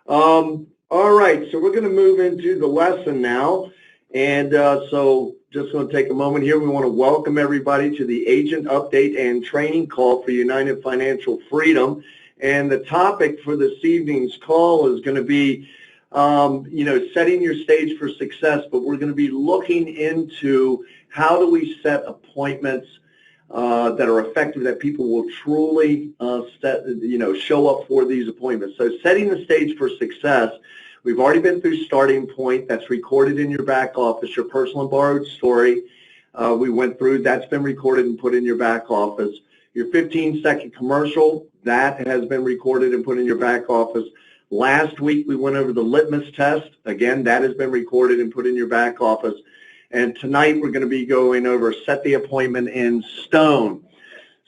All right, so we're going to move into the lesson now. And so just going to take a moment here. We want to welcome everybody to the Agent Update and Training Call for United Financial Freedom. And the topic for this evening's call is going to be, setting your stage for success, but we're going to be looking into how do we set appointments that are effective, that people will truly show up for these appointments. So setting the stage for success, we've already been through starting point. That's recorded in your back office, your personal and borrowed story. We went through, that's been recorded and put in your back office. Your 15-second commercial, that has been recorded and put in your back office. Last week we went over the Litmus test. Again, that has been recorded and put in your back office. And tonight we're going to be going over set the appointment in stone.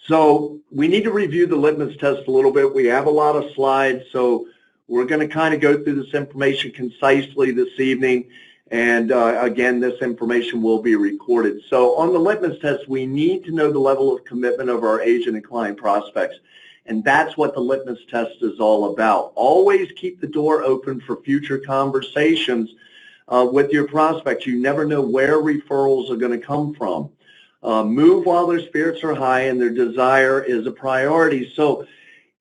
So we need to review the Litmus test a little bit. We have a lot of slides, so we're going to kind of go through this information concisely this evening. And again, this information will be recorded. So on the Litmus test, we need to know the level of commitment of our agent and client prospects. And that's what the Litmus test is all about. Always keep the door open for future conversations with your prospects. You never know where referrals are going to come from. Move while their spirits are high and their desire is a priority. So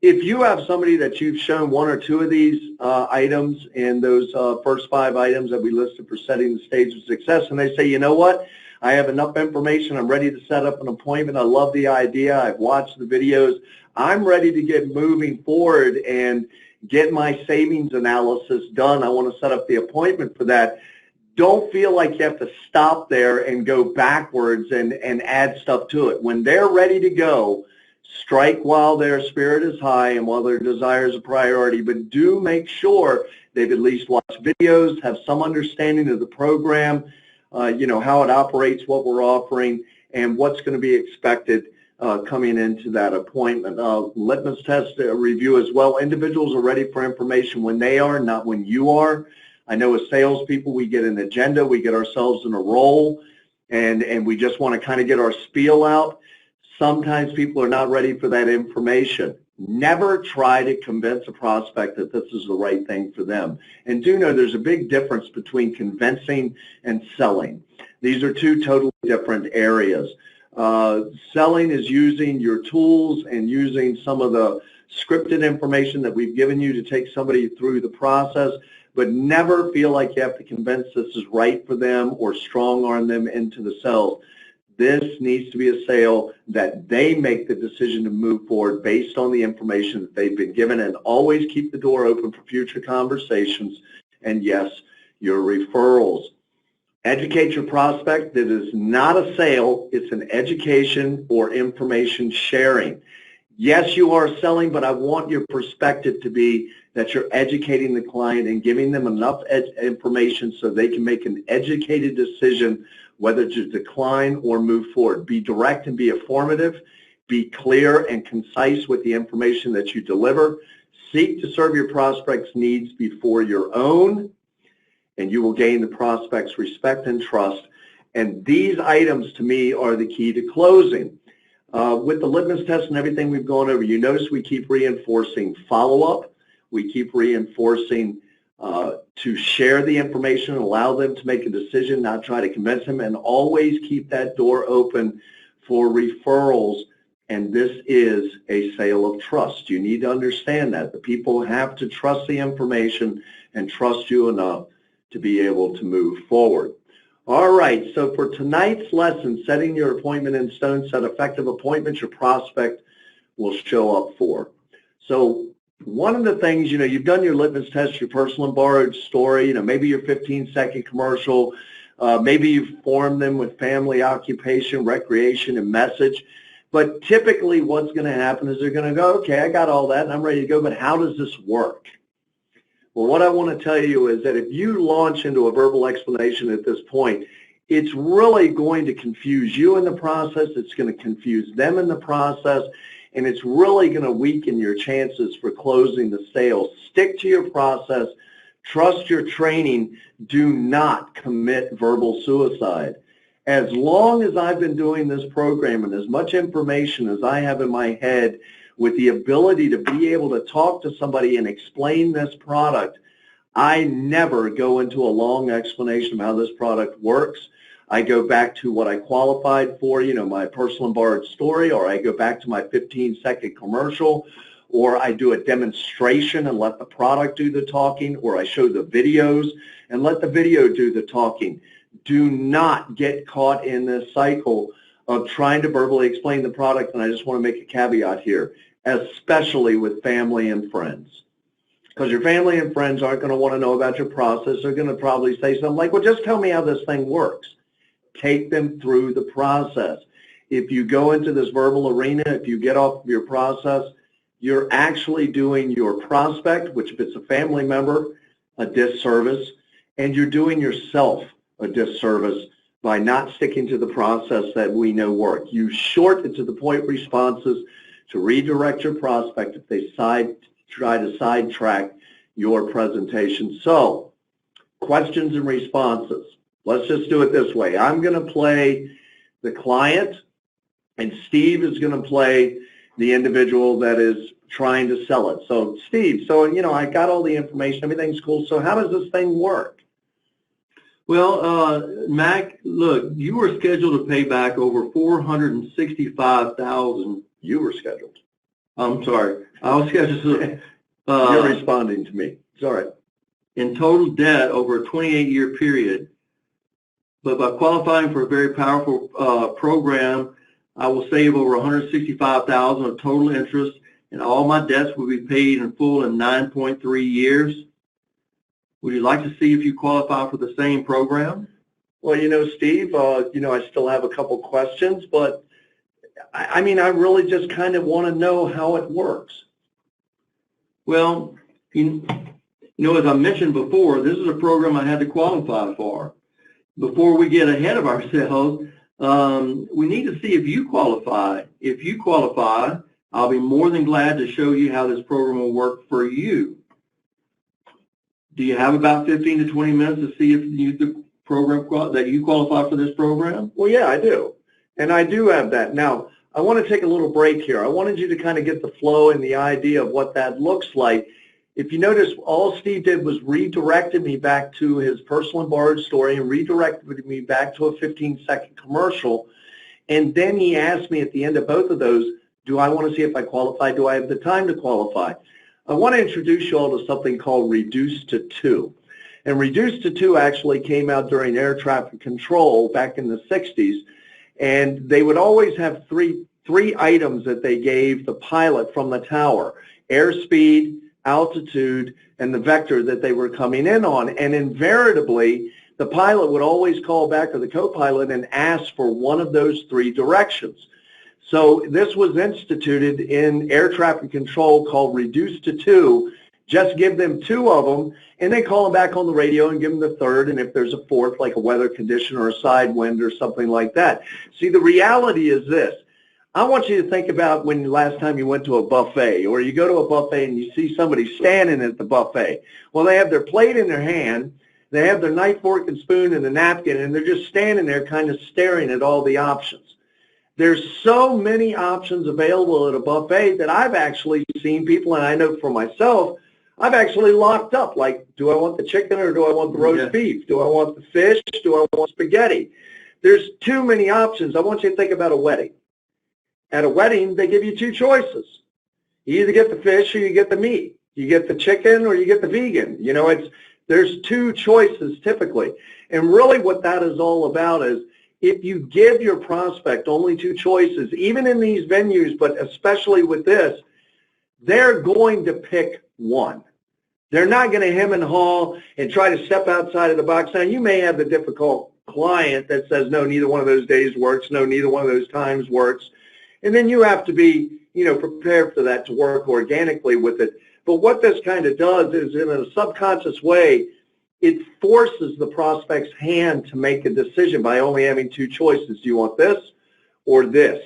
if you have somebody that you've shown one or two of these items in those first 5 items that we listed for setting the stage of success, and they say, you know what, I have enough information, I'm ready to set up an appointment, I love the idea, I've watched the videos, I'm ready to get moving forward and get my savings analysis done, I want to set up the appointment for that. Don't feel like you have to stop there and go backwards and add stuff to it. When they're ready to go, strike while their spirit is high and while their desire is a priority, but do make sure they've at least watched videos, have some understanding of the program, how it operates, what we're offering, and what's going to be expected coming into that appointment. Litmus test review as well. Individuals are ready for information when they are, not when you are. I know as salespeople, we get an agenda, we get ourselves in a role, and we just want to kind of get our spiel out. Sometimes people are not ready for that information. Never try to convince a prospect that this is the right thing for them. And do know there's a big difference between convincing and selling. These are two totally different areas. Selling is using your tools and using some of the scripted information that we've given you to take somebody through the process, but never feel like you have to convince this is right for them or strong-arm them into the sales. This needs to be a sale that they make the decision to move forward based on the information that they've been given, and always keep the door open for future conversations and, yes, your referrals. Educate your prospect. That is not a sale. It's an education or information sharing. Yes, you are selling, but I want your perspective to be that you're educating the client and giving them enough information so they can make an educated decision whether to decline or move forward. Be direct and be informative. Be clear and concise with the information that you deliver. Seek to serve your prospects' needs before your own, and you will gain the prospect's respect and trust. And these items, to me, are the key to closing. With the Litmus test and everything we've gone over, you notice we keep reinforcing follow-up. We keep reinforcing to share the information, allow them to make a decision, not try to convince them, and always keep that door open for referrals. And this is a sale of trust. You need to understand that. The people have to trust the information and trust you enough to be able to move forward. All right, so for tonight's lesson, setting your appointment in stone, set effective appointments your prospect will show up for. So one of the things, you've done your Litmus test, your personal and borrowed story, maybe your 15-second commercial, maybe you've formed them with family, occupation, recreation, and message. But typically what's going to happen is they're going to go, okay, I got all that and I'm ready to go, but how does this work? Well, what I want to tell you is that if you launch into a verbal explanation at this point, it's really going to confuse you in the process, it's going to confuse them in the process, and it's really going to weaken your chances for closing the sale. Stick to your process, trust your training, do not commit verbal suicide. As long as I've been doing this program and as much information as I have in my head with the ability to be able to talk to somebody and explain this product. I never go into a long explanation of how this product works. I go back to what I qualified for, my personal and borrowed story, or I go back to my 15-second commercial, or I do a demonstration and let the product do the talking, or I show the videos and let the video do the talking. Do not get caught in this cycle of trying to verbally explain the product, and I just want to make a caveat here, especially with family and friends. Because your family and friends aren't going to want to know about your process. They're going to probably say something like, well, just tell me how this thing works. Take them through the process. If you go into this verbal arena, if you get off of your process, you're actually doing your prospect, which if it's a family member, a disservice, and you're doing yourself a disservice by not sticking to the process that we know work. You short it to the point responses to redirect your prospect if they try to sidetrack your presentation. So, questions and responses. Let's just do it this way. I'm going to play the client, and Steve is going to play the individual that is trying to sell it. So, Steve, I got all the information. Everything's cool. So how does this thing work? Well, Mac, look, you were scheduled to pay back over $465,000. You were scheduled. I'm sorry. I was scheduled to... You're responding to me. It's all right. In total debt over a 28-year period. But by qualifying for a very powerful program, I will save over $165,000 of total interest, and all my debts will be paid in full in 9.3 years. Would you like to see if you qualify for the same program? Well, Steve, I still have a couple questions, but I really just kind of want to know how it works. Well, as I mentioned before, this is a program I had to qualify for. Before we get ahead of ourselves, we need to see if you qualify. If you qualify, I'll be more than glad to show you how this program will work for you. Do you have about 15 to 20 minutes to see if you qualify for this program? Well, yeah, I do. And I do have that. Now, I want to take a little break here. I wanted you to kind of get the flow and the idea of what that looks like. If you notice, all Steve did was redirected me back to his personal and borrowed story and redirected me back to a 15-second commercial. And then he asked me at the end of both of those, do I want to see if I qualify? Do I have the time to qualify? I want to introduce you all to something called Reduce to 2. And Reduce to 2 actually came out during air traffic control back in the 60s. And they would always have three items that they gave the pilot from the tower: airspeed, altitude, and the vector that they were coming in on. And invariably, the pilot would always call back to the co-pilot and ask for one of those three directions. So this was instituted in air traffic control called Reduce to 2. Just give them 2 of them, and then call them back on the radio and give them the third, and if there's a fourth, like a weather condition or a side wind or something like that. See, the reality is this. I want you to think about when the last time you went to a buffet, or you go to a buffet and you see somebody standing at the buffet. Well, they have their plate in their hand, they have their knife, fork, and spoon and the napkin, and they're just standing there kind of staring at all the options. There's so many options available at a buffet that I've actually seen people, and I know for myself, I've actually locked up, like, do I want the chicken or do I want the roast beef? Do I want the fish? Do I want spaghetti? There's too many options. I want you to think about a wedding. At a wedding, they give you 2 choices. You either get the fish or you get the meat. You get the chicken or you get the vegan. There's 2 choices typically. And really what that is all about is if you give your prospect only 2 choices, even in these venues, but especially with this, they're going to pick one. They're not going to hem and haw and try to step outside of the box. Now, you may have the difficult client that says, no, neither one of those days works. No, neither one of those times works. And then you have to be, prepared for that to work organically with it. But what this kind of does is, in a subconscious way, it forces the prospect's hand to make a decision by only having 2 choices. Do you want this or this?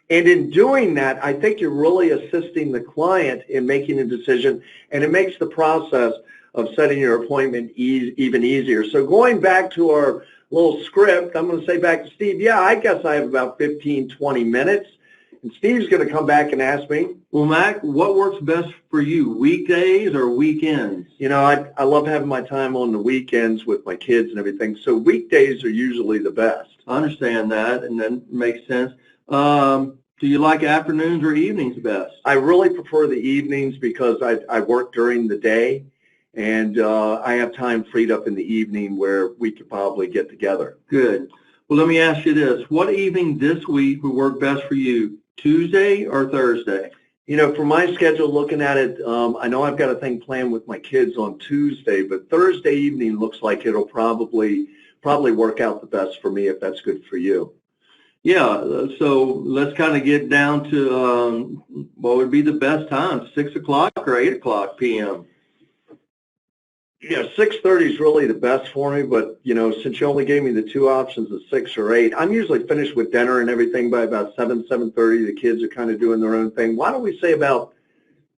And in doing that, I think you're really assisting the client in making a decision, and it makes the process of setting your appointment even easier. So going back to our little script, I'm going to say back to Steve, yeah, I guess I have about 15, 20 minutes. And Steve's going to come back and ask me. Well, Mac, what works best for you, weekdays or weekends? You know, I love having my time on the weekends with my kids and everything, so weekdays are usually the best. I understand that, and that makes sense. Do you like afternoons or evenings best? I really prefer the evenings because I work during the day, and I have time freed up in the evening where we could probably get together. Good. Well, let me ask you this. What evening this week would work best for you, Tuesday or Thursday? You know, for my schedule, looking at it, I know I've got a thing planned with my kids on Tuesday, but Thursday evening looks like it'll probably work out the best for me if that's good for you. Yeah, so let's kind of get down to what would be the best time, 6 o'clock or 8 o'clock p.m.? Yeah, 6:30 is really the best for me, but, you know, since you only gave me the two options of 6 or 8, I'm usually finished with dinner and everything by about 7:30. The kids are kind of doing their own thing. Why don't we say about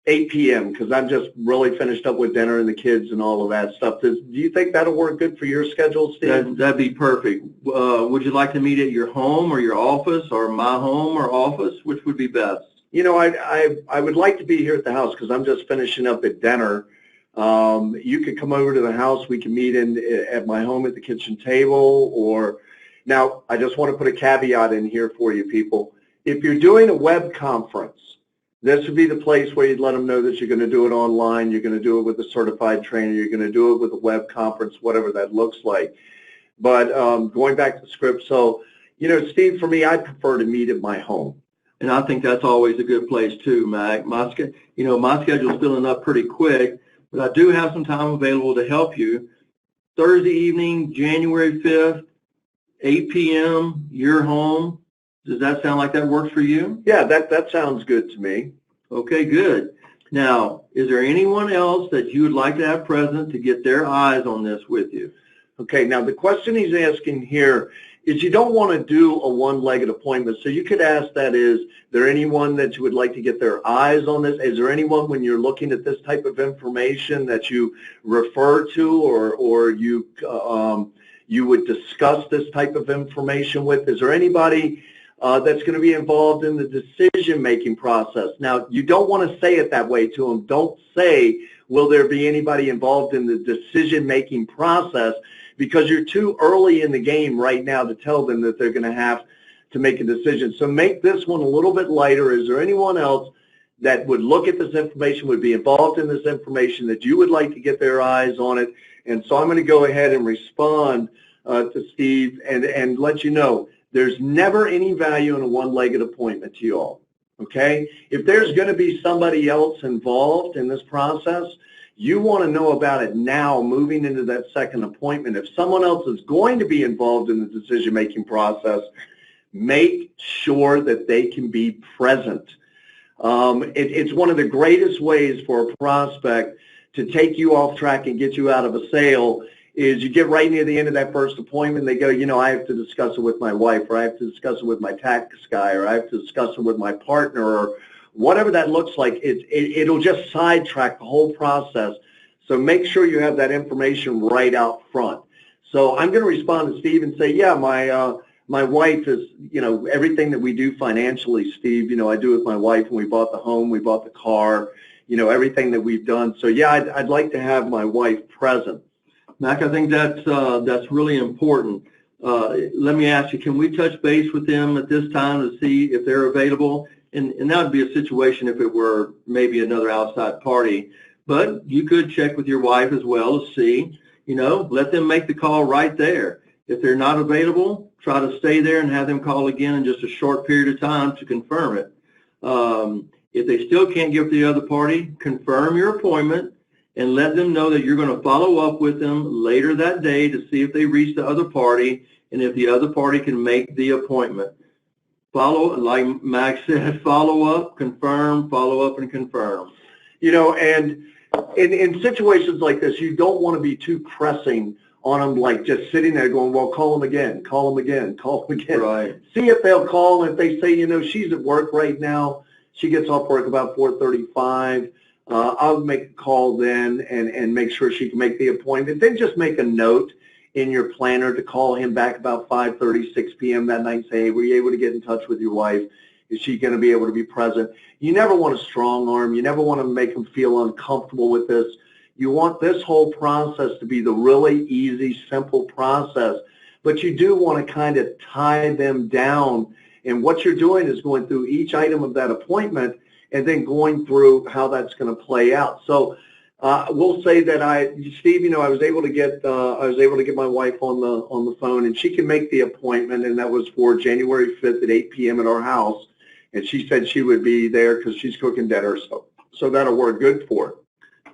8 p.m., because I'm just really finished up with dinner and the kids and all of that stuff. Do you think that'll work good for your schedule, Steve? That'd be perfect. Would you like to meet at your home or your office or my home or office? Which would be best? You know, I would like to be here at the house because I'm just finishing up at dinner. You could come over to the house. We can meet at my home at the kitchen table. Or now, I just want to put a caveat in here for you people. If you're doing a web conference, this would be the place where you'd let them know that you're going to do it online, you're going to do it with a certified trainer, you're going to do it with a web conference, whatever that looks like. But going back to the script, so, you know, Steve, for me, I prefer to meet at my home. And I think that's always a good place too, Mac. My schedule's filling up pretty quick, but I do have some time available to help you. Thursday evening, January 5th, 8 p.m., your home. Does that sound like that works for you? Yeah, that sounds good to me. Okay, good. Now, is there anyone else that you would like to have present to get their eyes on this with you? Okay, now the question he's asking here is you don't want to do a one-legged appointment. So you could ask that is there anyone that you would like to get their eyes on this? Is there anyone when you're looking at this type of information that you refer to or you would discuss this type of information with? Is there anybody that's going to be involved in the decision-making process? Now, you don't want to say it that way to them. Don't say, will there be anybody involved in the decision-making process, because you're too early in the game right now to tell them that they're going to have to make a decision. So make this one a little bit lighter. Is there anyone else that would look at this information, would be involved in this information, that you would like to get their eyes on it? And so I'm going to go ahead and respond to Steve and let you know there's never any value in a one-legged appointment to you all, okay? If there's going to be somebody else involved in this process, you want to know about it now moving into that second appointment. If someone else is going to be involved in the decision-making process, make sure that they can be present. It's one of the greatest ways for a prospect to take you off track and get you out of a sale is you get right near the end of that first appointment, they go, you know, I have to discuss it with my wife, or I have to discuss it with my tax guy, or I have to discuss it with my partner, or whatever that looks like. It'll just sidetrack the whole process. So make sure you have that information right out front. So I'm going to respond to Steve and say, yeah, my wife is, you know, everything that we do financially, Steve, you know, I do with my wife, and we bought the home, we bought the car, you know, everything that we've done. So yeah, I'd like to have my wife present. Mac, I think that's really important. Let me ask you, can we touch base with them at this time to see if they're available? And that would be a situation if it were maybe another outside party. But you could check with your wife as well to see, you know, let them make the call right there. If they're not available, try to stay there and have them call again in just a short period of time to confirm it. If they still can't get the other party, confirm your appointment and let them know that you're going to follow up with them later that day to see if they reach the other party and if the other party can make the appointment. Follow, like Max said, follow up, confirm, follow up, and confirm. You know, and in situations like this, you don't want to be too pressing on them, like just sitting there going, well, call them again, call them again, call them again. Right. See if they'll call. If they say, you know, she's at work right now, she gets off work about 4:35, I'll make a call then and make sure she can make the appointment. Then just make a note in your planner to call him back about 5:30, 6 p.m. that night and say, hey, were you able to get in touch with your wife? Is she going to be able to be present? You never want to strong arm. You never want to make them feel uncomfortable with this. You want this whole process to be the really easy, simple process, but you do want to kind of tie them down. And what you're doing is going through each item of that appointment and then going through how that's going to play out. So we'll say that Steve, I was able to get my wife on the phone, and she can make the appointment, and that was for January 5th at 8 p.m. at our house. And she said she would be there because she's cooking dinner, so that'll work good for her.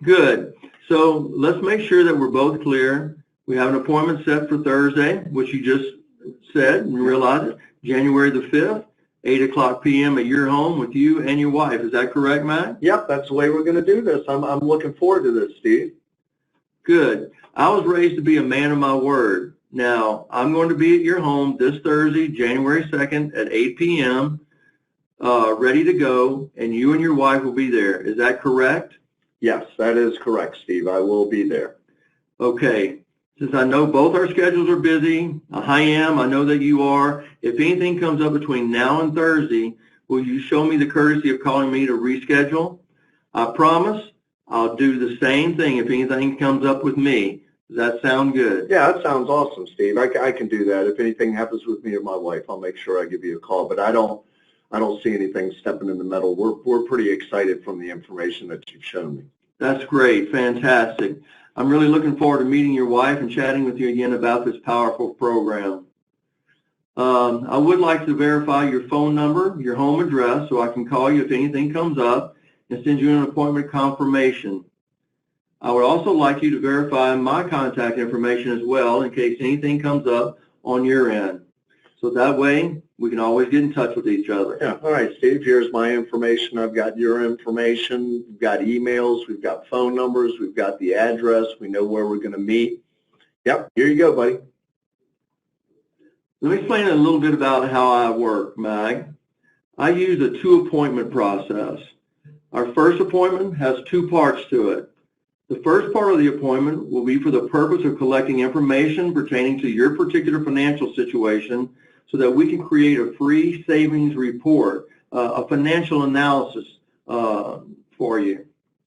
Good. So let's make sure that we're both clear. We have an appointment set for Thursday, which you just said and realized it, January the 5th, 8 o'clock p.m. at your home with you and your wife. Is that correct, Matt? Yep, that's the way we're going to do this. I'm looking forward to this, Steve. Good. I was raised to be a man of my word. Now, I'm going to be at your home this Thursday, January 2nd at 8 p.m., ready to go, and you and your wife will be there. Is that correct? Yes, that is correct, Steve. I will be there. Okay. Since I know both our schedules are busy, I am, I know that you are, if anything comes up between now and Thursday, will you show me the courtesy of calling me to reschedule? I promise I'll do the same thing if anything comes up with me. Does that sound good? Yeah, that sounds awesome, Steve. I can do that. If anything happens with me or my wife, I'll make sure I give you a call. But I don't see anything stepping in the middle. We're pretty excited from the information that you've shown me. That's great. Fantastic. I'm really looking forward to meeting your wife and chatting with you again about this powerful program. I would like to verify your phone number, your home address, so I can call you if anything comes up and send you an appointment confirmation. I would also like you to verify my contact information as well in case anything comes up on your end. So that way, we can always get in touch with each other. Yeah. All right, Steve, here's my information. I've got your information. We've got emails. We've got phone numbers. We've got the address. We know where we're going to meet. Yep, here you go, buddy. Let me explain a little bit about how I work, Mag. I use a two-appointment process. Our first appointment has two parts to it. The first part of the appointment will be for the purpose of collecting information pertaining to your particular financial situation so that we can create a free savings report, a financial analysis for you.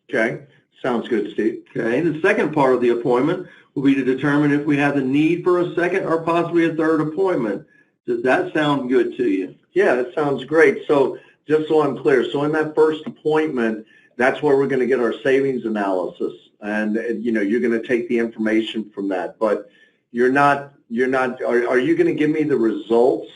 Okay, sounds good, Steve. Okay, the second part of the appointment will be to determine if we have the need for a second or possibly a third appointment. Does that sound good to you? Yeah, that sounds great. So just so I'm clear, so in that first appointment, that's where we're going to get our savings analysis. And, you're going to take the information from that. But are you going to give me the results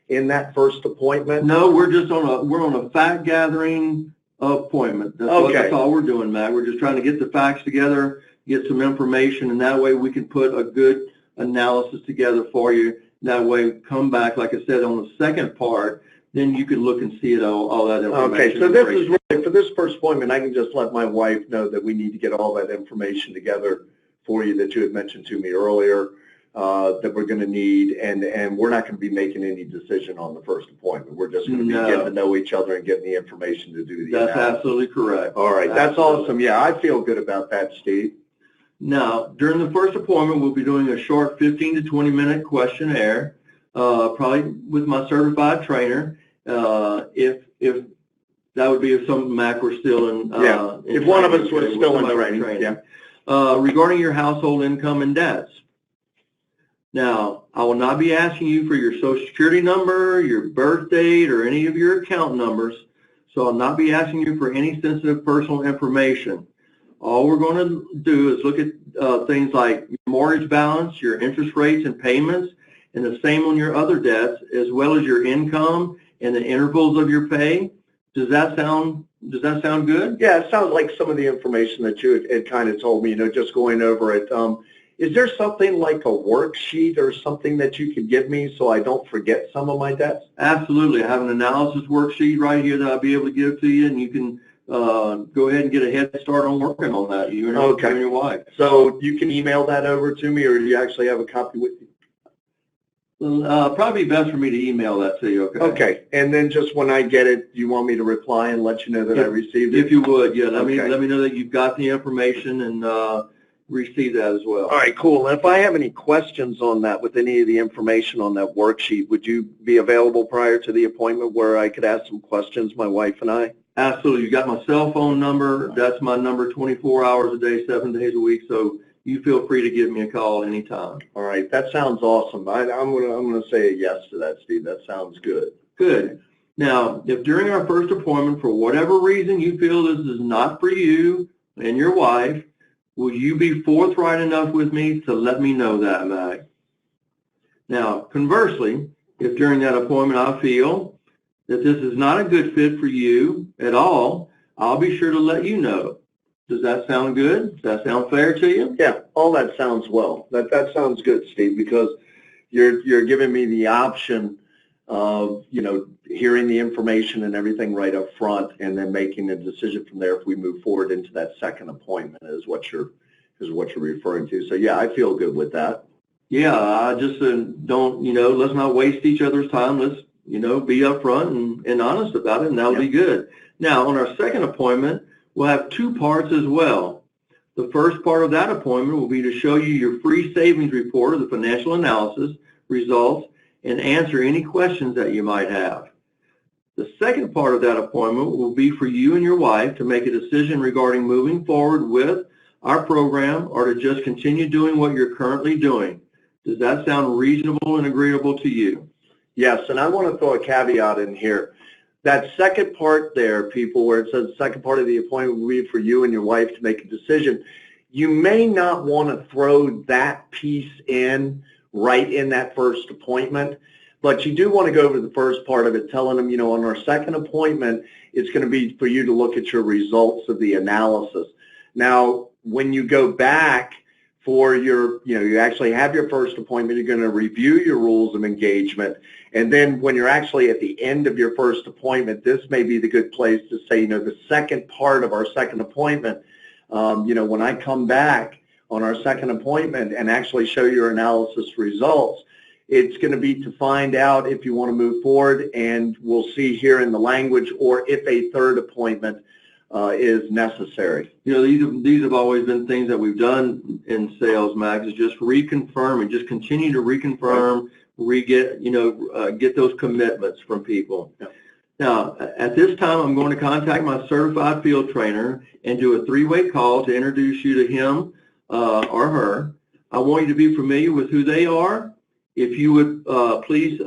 in that first appointment? No, we're on a fact gathering appointment. That's all we're doing, Matt. We're just trying to get the facts together, get some information, and that way we can put a good analysis together for you. That way, come back, like I said, on the second part, then you can look and see it all that information. Okay, so this is really, for this first appointment, I can just let my wife know that we need to get all that information together for you that you had mentioned to me earlier that we're going to need, and we're not going to be making any decision on the first appointment. We're just going to be getting to know each other and getting the information to do the analysis. That's absolutely correct. All right, that's awesome. Yeah, I feel good about that, Steve. Now, during the first appointment, we'll be doing a short 15 to 20-minute questionnaire, probably with my certified trainer. If that would be if some Mac were still in. If one of us was still in training. Yeah. Regarding your household income and debts. Now, I will not be asking you for your Social Security number, your birth date, or any of your account numbers. So I'll not be asking you for any sensitive personal information. All we're going to do is look at things like your mortgage balance, your interest rates and payments, and the same on your other debts, as well as your income and the intervals of your pay. Does that sound good? Yeah, it sounds like some of the information that you had kind of told me, just going over it. Is there something like a worksheet or something that you could give me so I don't forget some of my debts? Absolutely. I have an analysis worksheet right here that I'll be able to give to you, and you can go ahead and get a head start on working on that, you and your wife. So you can email that over to me, or do you actually have a copy with you? Probably best for me to email that to you, okay? Okay, and then just when I get it, you want me to reply and let you know that I received it? If you would, yeah. Let me know that you've got the information, and receive that as well. All right, cool. And if I have any questions on that with any of the information on that worksheet, would you be available prior to the appointment where I could ask some questions, my wife and I? Absolutely. You got my cell phone number. That's my number 24 hours a day, 7 days a week. So you feel free to give me a call anytime. All right, that sounds awesome. I'm gonna say a yes to that, Steve. That sounds good. Good. Now, if during our first appointment, for whatever reason, you feel this is not for you and your wife, will you be forthright enough with me to let me know that, Mag? Now, conversely, if during that appointment I feel that this is not a good fit for you at all, I'll be sure to let you know. Does that sound good? Does that sound fair to you? Yeah, all that sounds well. That sounds good, Steve, because you're giving me the option of, hearing the information and everything right up front, and then making a decision from there if we move forward into that second appointment is what you're referring to. So yeah, I feel good with that. Yeah, I just don't, let's not waste each other's time. Let's, be upfront and honest about it, and that'll be good. Now, on our second appointment, we'll have two parts as well. The first part of that appointment will be to show you your free savings report of the financial analysis results and answer any questions that you might have. The second part of that appointment will be for you and your wife to make a decision regarding moving forward with our program or to just continue doing what you're currently doing. Does that sound reasonable and agreeable to you? Yes, and I want to throw a caveat in here. That second part there, people, where it says the second part of the appointment will be for you and your wife to make a decision, you may not want to throw that piece in right in that first appointment. But you do want to go over the first part of it, telling them, on our second appointment, it's going to be for you to look at your results of the analysis. Now, when you go back for your, you actually have your first appointment, you're going to review your rules of engagement. And then when you're actually at the end of your first appointment, this may be the good place to say, the second part of our second appointment, when I come back on our second appointment and actually show your analysis results, it's going to be to find out if you want to move forward, and we'll see here in the language, or if a third appointment is necessary. These have always been things that we've done in sales, Max, is just reconfirm and just continue to reconfirm, get those commitments from people. Yeah. Now, at this time, I'm going to contact my certified field trainer and do a three-way call to introduce you to him or her. I want you to be familiar with who they are. If you would please,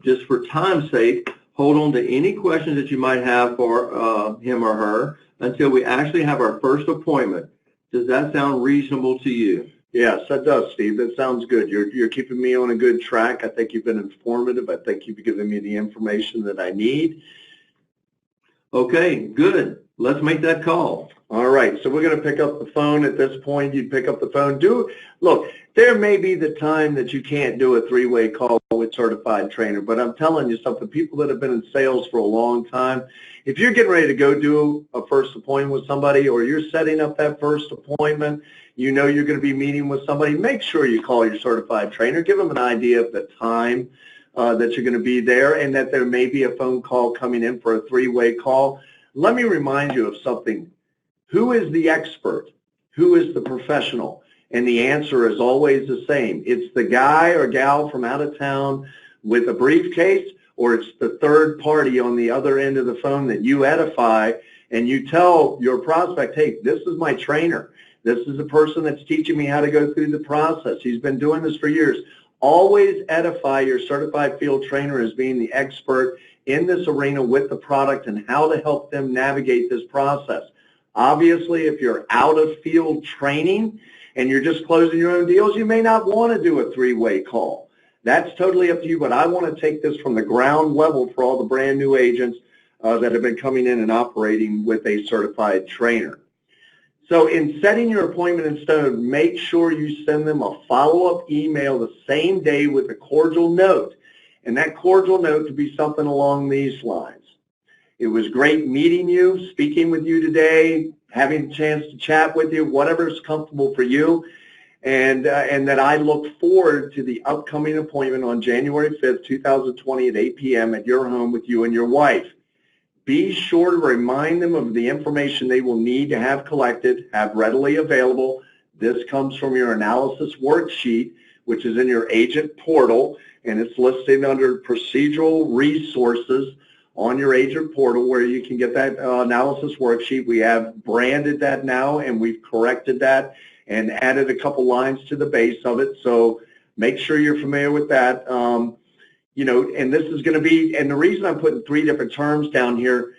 just for time's sake, hold on to any questions that you might have for him or her until we actually have our first appointment. Does that sound reasonable to you? Yes, that does, Steve. That sounds good. You're keeping me on a good track. I think you've been informative. I think you've given me the information that I need. Okay, good. Let's make that call. All right, so we're going to pick up the phone at this point. You pick up the phone. Look, there may be the time that you can't do a three-way call with certified trainer, but I'm telling you something, people that have been in sales for a long time, if you're getting ready to go do a first appointment with somebody, or you're setting up that first appointment, you're going to be meeting with somebody, make sure you call your certified trainer. Give them an idea of the time that you're going to be there, and that there may be a phone call coming in for a three-way call. Let me remind you of something. Who is the expert? Who is the professional? And the answer is always the same. It's the guy or gal from out of town with a briefcase, or it's the third party on the other end of the phone that you edify, and you tell your prospect, hey, this is my trainer. This is the person that's teaching me how to go through the process. He's been doing this for years. Always edify your certified field trainer as being the expert in this arena with the product and how to help them navigate this process. Obviously, if you're out of field training and you're just closing your own deals, you may not want to do a three-way call. That's totally up to you, but I want to take this from the ground level for all the brand new agents that have been coming in and operating with a certified trainer. So in setting your appointment in stone, make sure you send them a follow-up email the same day with a cordial note. And that cordial note could be something along these lines. It was great meeting you, speaking with you today, having a chance to chat with you, whatever is comfortable for you. And that I look forward to the upcoming appointment on January 5th, 2020 at 8 p.m. at your home with you and your wife. Be sure to remind them of the information they will need to have collected, have readily available. This comes from your analysis worksheet, which is in your agent portal, and it's listed under procedural resources on your agent portal where you can get that analysis worksheet. We have branded that now, and we've corrected that and added a couple lines to the base of it. So make sure you're familiar with that. You know, and this is going to be, and the reason I'm putting 3 different terms down here,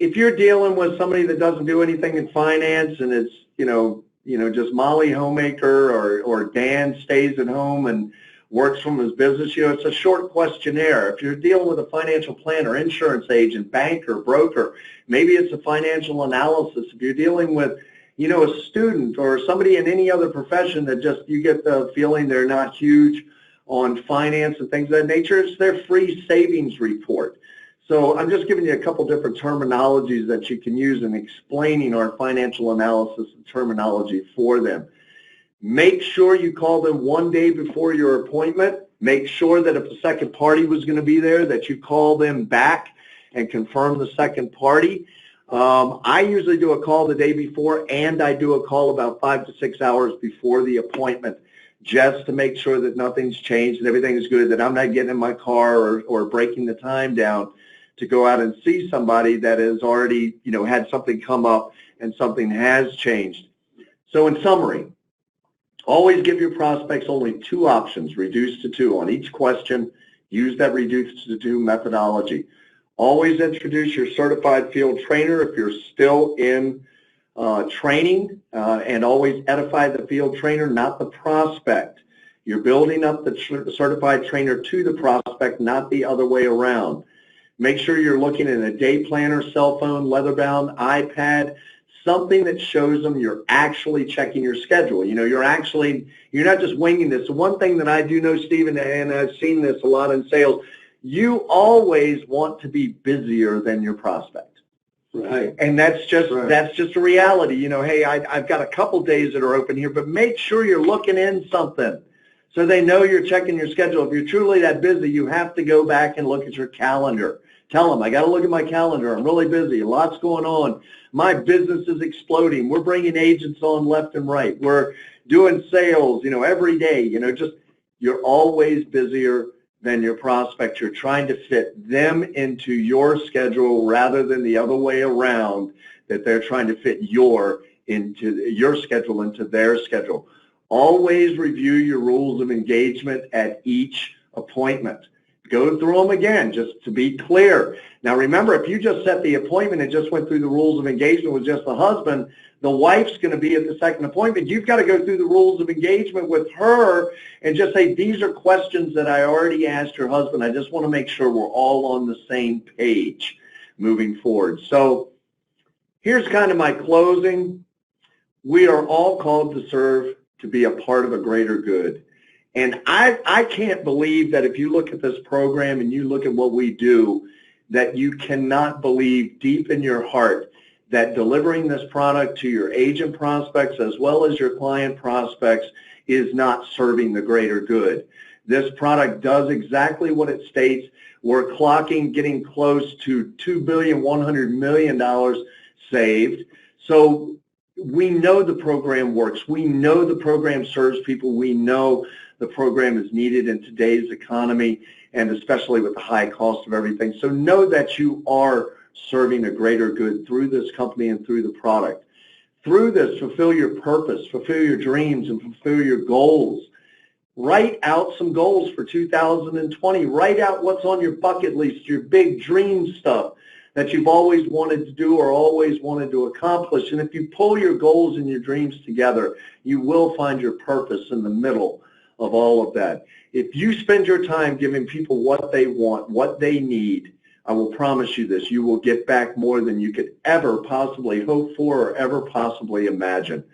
if you're dealing with somebody that doesn't do anything in finance and it's, you know, just Molly homemaker or Dan stays at home and works from his business, you know, it's a short questionnaire. If you're dealing with a financial planner, insurance agent, banker, broker, maybe it's a financial analysis. If you're dealing with, you know, a student or somebody in any other profession that just, you get the feeling they're not huge on finance and things of that nature, it's their free savings report. So I'm just giving you a couple different terminologies that you can use in explaining our financial analysis and terminology for them. Make sure you call them 1 day before your appointment. Make sure that if the second party was going to be there, that you call them back and confirm the second party. I usually do a call the day before, and I do a call about 5 to 6 hours before the appointment, just to make sure that nothing's changed and everything is good, that I'm not getting in my car or breaking the time down to go out and see somebody that has already, you know, had something come up and something has changed. So in summary, always give your prospects only 2 options, reduce to 2 on each question. Use that reduce to 2 methodology. Always introduce your certified field trainer if you're still in training, and always edify the field trainer, not the prospect. You're building up the certified trainer to the prospect, not the other way around. Make sure you're looking at a day planner, cell phone, leather-bound, iPad, something that shows them you're actually checking your schedule. You know, you're not just winging this. The one thing that I do know, Stephen, and I've seen this a lot in sales, you always want to be busier than your prospect. Right. And that's just a reality. You know, hey, I've got a couple days that are open here, but make sure you're looking in something so they know you're checking your schedule. If you're truly that busy, you have to go back and look at your calendar. Tell them, I got to look at my calendar. I'm really busy. Lots going on. My business is exploding. We're bringing agents on left and right. We're doing sales, you know, every day. You know, just you're always busier than your prospect. You're trying to fit them into your schedule rather than the other way around, that they're trying to fit your schedule into their schedule. Always review your rules of engagement at each appointment. Go through them again, just to be clear. Now remember, if you just set the appointment and just went through the rules of engagement with just the husband, the wife's going to be at the second appointment. You've got to go through the rules of engagement with her and just say, these are questions that I already asked your husband. I just want to make sure we're all on the same page moving forward. So here's kind of my closing. We are all called to serve, to be a part of a greater good. And I can't believe that if you look at this program and you look at what we do, that you cannot believe deep in your heart that delivering this product to your agent prospects as well as your client prospects is not serving the greater good. This product does exactly what it states. We're clocking getting close to $2.1 billion saved. So we know the program works. We know the program serves people. We know the program is needed in today's economy, and especially with the high cost of everything. So know that you are serving a greater good through this company and through the product. Through this, fulfill your purpose, fulfill your dreams, and fulfill your goals. Write out some goals for 2020. Write out what's on your bucket list, your big dream stuff that you've always wanted to do or always wanted to accomplish. And if you pull your goals and your dreams together, you will find your purpose in the middle of all of that. If you spend your time giving people what they want, what they need, I will promise you this, you will get back more than you could ever possibly hope for or ever possibly imagine.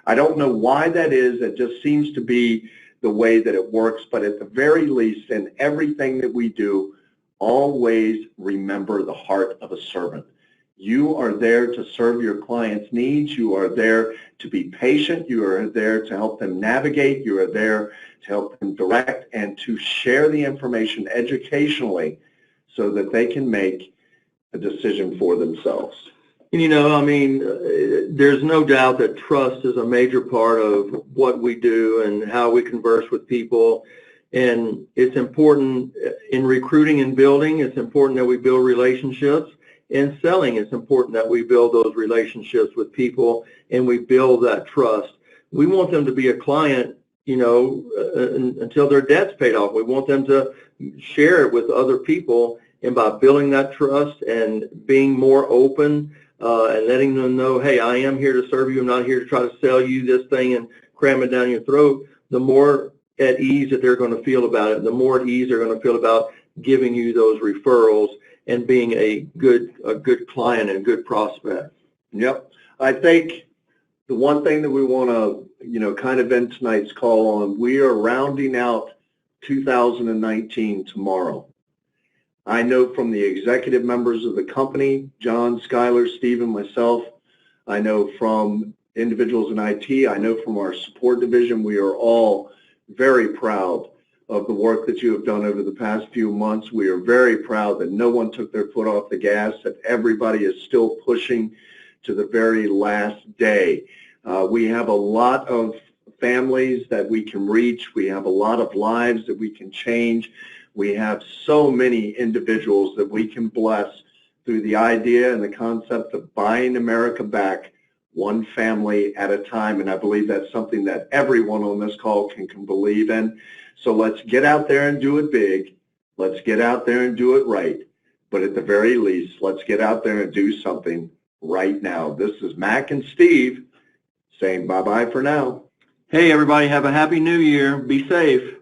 I don't know why that is. It just seems to be the way that it works. But at the very least, in everything that we do, always remember the heart of a servant. You are there to serve your clients' needs. You are there to be patient. You are there to help them navigate. You are there to help them direct and to share the information educationally so that they can make a decision for themselves. I mean, there's no doubt that trust is a major part of what we do and how we converse with people. And it's important in recruiting and building. It's important that we build relationships. In selling, it's important that we build those relationships with people and we build that trust. We want them to be a client, until their debt's paid off. We want them to share it with other people. And by building that trust and being more open, and letting them know, hey, I am here to serve you. I'm not here to try to sell you this thing and cram it down your throat. The more at ease that they're going to feel about it, the more at ease they're going to feel about giving you those referrals and being a good client and good prospect. Yep. I think the one thing that we want to, kind of end tonight's call on, we are rounding out 2019 tomorrow. I know from the executive members of the company, John, Skylar, Stephen, myself, I know from individuals in IT, I know from our support division, we are all very proud of the work that you have done over the past few months. We are very proud that no one took their foot off the gas, that everybody is still pushing to the very last day. We have a lot of families that we can reach. We have a lot of lives that we can change. We have so many individuals that we can bless through the idea and the concept of buying America back one family at a time. And I believe that's something that everyone on this call can believe in. So let's get out there and do it big. Let's get out there and do it right. But at the very least, let's get out there and do something right now. This is Mac and Steve saying bye-bye for now. Hey, everybody, have a happy new year. Be safe.